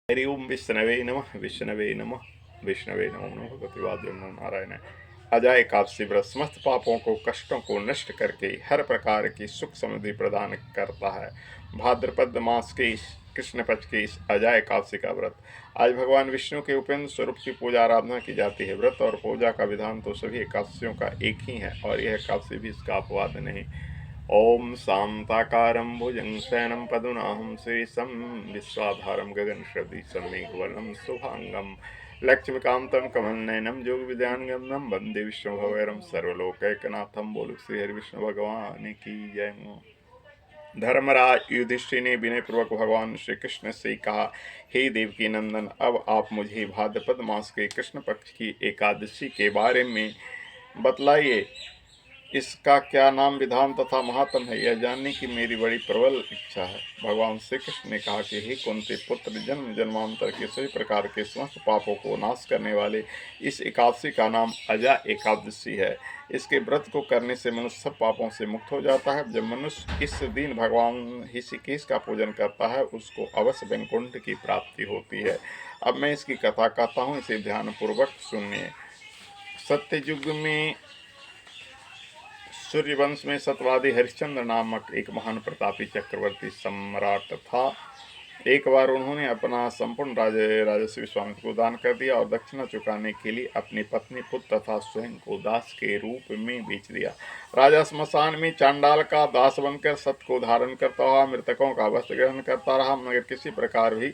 हरि ओम विष्णवे नमः विष्णवे नमः विष्णवे नमो नमः भगवते वासुदेवाय नमो नारायण। अजय एकादशी व्रत समस्त पापों को कष्टों को नष्ट करके हर प्रकार की सुख समृद्धि प्रदान करता है। भाद्रपद मास के इस कृष्ण पक्ष के इस अजय एकादशी का व्रत आज भगवान विष्णु के उपेंद्र स्वरूप की पूजा आराधना की जाती है। व्रत और पूजा का विधान तो सभी एकादशियों का एक ही है और यह एकादशी भी इसका अपवाद नहीं। ओम शांताकारं भुजंगशयनं पद्मनाभं श्रीशं विश्वाधारं गगनसदृशं मेघवर्णं शुभांगं लक्ष्मीकान्तं कमलनयनं योगविद्याङ्गं वन्दे विष्णुभवैरं सर्वलोकैकनाथं। बोलो श्री हरि विष्णु भगवान की जय। धर्मराज युधिष्ठिर ने विनय पूर्वक भगवान श्री कृष्ण से कहा, हे देवकी नंदन, अब आप मुझे भाद्रपद मास के कृष्ण पक्ष की एकादशी के बारे में बतलाइए। इसका क्या नाम विधान तथा महात्म है, यह जानने की मेरी बड़ी प्रबल इच्छा है। भगवान श्री कृष्ण ने कहा कि हे कुंती पुत्र, जन्म जन्मांतर के सभी प्रकार के समस्त पापों को नाश करने वाले इस एकादशी का नाम अजा एकादशी है। इसके व्रत को करने से मनुष्य सब पापों से मुक्त हो जाता है। जब मनुष्य इस दिन भगवान ऋषिकेश का पूजन करता है, उसको अवश्य वैकुंठ की प्राप्ति होती है। अब मैं इसकी कथा कहता हूँ, इसे ध्यानपूर्वक सुनिए। सत्ययुग में सूर्यवंश में सतवादी हरिश्चंद्र नामक एक महान प्रतापी चक्रवर्ती सम्राट था। एक बार उन्होंने अपना संपूर्ण राजस्व स्वामित्व को दान कर दिया और दक्षिणा चुकाने के लिए अपनी पत्नी, पुत्र तथा स्वयं को दास के रूप में बेच दिया। राजा स्मशान में चांडाल का दास बनकर सत्य को धारण करता हुआ मृतकों का वस्त्र ग्रहण करता रहा, मगर किसी प्रकार भी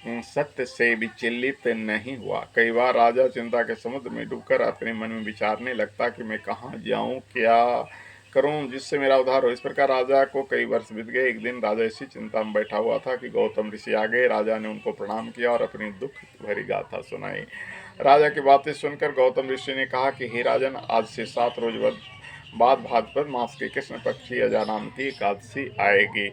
सत्य से विचलित नहीं हुआ। कई बार राजा चिंता के समुद्र में डूबकर अपने मन में विचारने लगता कि मैं कहाँ जाऊं, क्या करूं जिससे मेरा उद्धार हो। इस प्रकार राजा को कई वर्ष बीत गए। एक दिन राजा इसी चिंता में बैठा हुआ था कि गौतम ऋषि आ गए। राजा ने उनको प्रणाम किया और अपनी दुख भरी गाथा सुनाई। राजा की बातें सुनकर गौतम ऋषि ने कहा कि हे राजन, आज से 7 रोज बाद भाद्रपद मास के कृष्ण पक्ष की अजा नाम की एकादशी आएगी।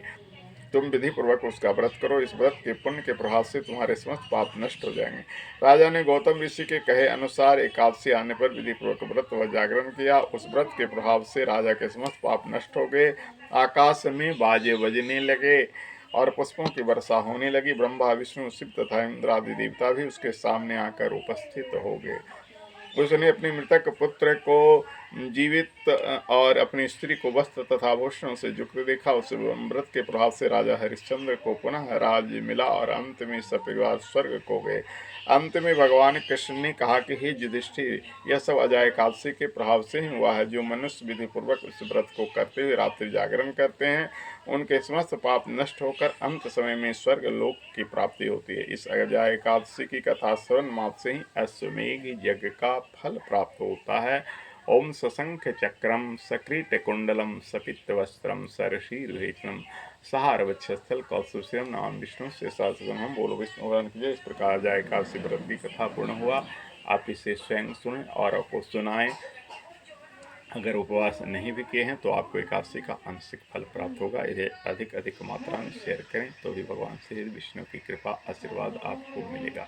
तुम विधि पूर्वक उसका व्रत करो। इस व्रत के पुण्य के प्रभाव से तुम्हारे समस्त पाप नष्ट हो जाएंगे। राजा ने गौतम ऋषि के कहे अनुसार एकादशी आने पर विधि पूर्वक व्रत व जागरण किया। उस व्रत के प्रभाव से राजा के समस्त पाप नष्ट हो गए। आकाश में बाजे बजने लगे और पुष्पों की वर्षा होने लगी। ब्रह्मा, विष्णु, शिव तथा इंद्र आदि देवता भी उसके सामने आकर उपस्थित हो गए। उसने अपने मृतक पुत्र को जीवित और अपनी स्त्री को वस्त्र तथा आभूषणों से युक्त देखा। उस व्रत के प्रभाव से राजा हरिश्चंद्र को पुनः राज्य मिला और अंत में सपरिवार स्वर्ग को गए। अंत में भगवान कृष्ण ने कहा कि हे युधिष्ठिर, यह सब अजय एकादशी के प्रभाव से ही हुआ है। जो मनुष्य विधि पूर्वक इस व्रत को करते हुए रात्रि जागरण करते हैं, उनके समस्त पाप नष्ट होकर अंत समय में स्वर्ग लोक की प्राप्ति होती है। इस अजय एकादशी की कथा श्रवण मात्र से ही अश्वमेघ यज्ञ का फल प्राप्त होता है। ओम सशंख चक्रम सकृत कुंडलम सपित वस्त्रम सरशीर्भेषणम सहारवक्षस्थल कौशुष्यम नाम विष्णु से सहस्रम। बोलो विष्णु भगवान की जय। इस प्रकार अजय एकादशी व्रत की कथा पूर्ण हुआ। आप इसे स्वयं सुनें और आपको सुनाएं। अगर उपवास नहीं भी किए हैं तो आपको एकादशी का आंशिक फल प्राप्त होगा। इसे अधिक अधिक मात्रा में शेयर करें तो भी भगवान श्री विष्णु की कृपा आशीर्वाद आपको मिलेगा।